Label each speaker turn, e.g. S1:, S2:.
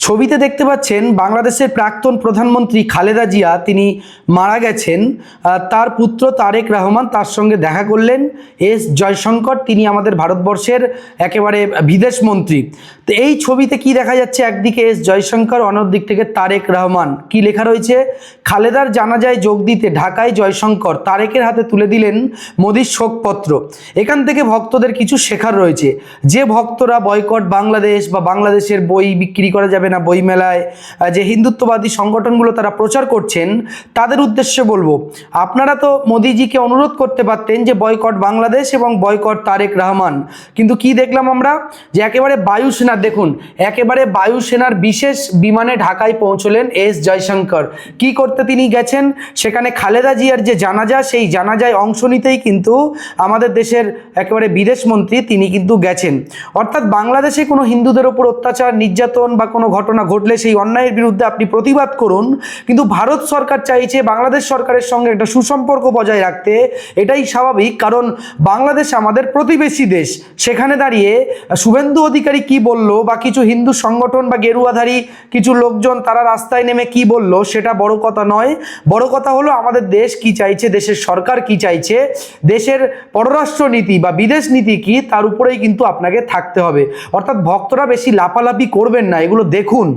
S1: ছবিতে দেখতে পাচ্ছেন বাংলাদেশের প্রাক্তন প্রধানমন্ত্রী খালেদা জিয়া তিনি মারা গেছেন। তার পুত্র তারেক রহমান তার সঙ্গে দেখা করলেন। এস জয়শঙ্কর তিনি আমাদের ভারতবর্ষের একেবারে বিদেশ মন্ত্রী। তো এই ছবিতে কি দেখা যাচ্ছে, একদিকে এস জয়শঙ্কর, অন্য দিক থেকে তারেক রহমান। কি লেখা রয়েছে, খালেদার জানাজায় যোগ দিতে ঢাকায় জয়শঙ্কর, তারেকের হাতে তুলে দিলেন মোদির শোকপত্র। এখান থেকে ভক্তদের কিছু শেখার রয়েছে। যে ভক্তরা বয়কট বাংলাদেশ বা বাংলাদেশের বই বিক্রি করা যাবে না বইমেলায়, যে হিন্দুত্ববাদী সংগঠনগুলো তারা প্রচার করছেন, তাদের উদ্দেশ্যে বলবো, আপনারা তো মোদিজিকে অনুরোধ করতে পারতেন যে বয়কট বাংলাদেশ এবং বয়কট তারেক রহমান। কিন্তু কি দেখলাম আমরা, যে একেবারে বায়ুসেনার, দেখুন একেবারে বায়ুসেনার বিশেষ বিমানে ঢাকায় পৌঁছলেন এস জয়শঙ্কর। কি করতে তিনি গেছেন, সেখানে খালেদা জিয়ার যে জানাজা, সেই জানাজায় অংশ নিতেই কিন্তু আমাদের দেশের একেবারে বিদেশ মন্ত্রী তিনি কিন্তু গেছেন। অর্থাৎ বাংলাদেশে কোনো হিন্দুদের ওপর অত্যাচার, নির্যাতন বা কোনো ঘটনা ঘটলে সেই অন্যায়ের বিরুদ্ধে আপনি প্রতিবাদ করুন, কিন্তু ভারত সরকার চাইছে বাংলাদেশ সরকারের সঙ্গে একটা সুসম্পর্ক বজায় রাখতে। এটাই স্বাভাবিক, কারণ বাংলাদেশ আমাদের প্রতিবেশী দেশ। সেখানে দাঁড়িয়ে শুভেন্দু অধিকারী কি বলল, বা কিছু হিন্দু সংগঠন বা গেরুয়াধারী কিছু লোকজন তারা রাস্তায় নেমে কি বলল, সেটা বড় কথা নয়। বড় কথা হলো আমাদের দেশ কি চাইছে, দেশের সরকার কি চাইছে, দেশের পররাষ্ট্র নীতি বা বিদেশ নীতি কি, তার উপরেই কিন্তু আপনাকে থাকতে হবে। অর্থাৎ ভক্তরা বেশি লাফালাফি করবেন না, এগুলো দেখুন।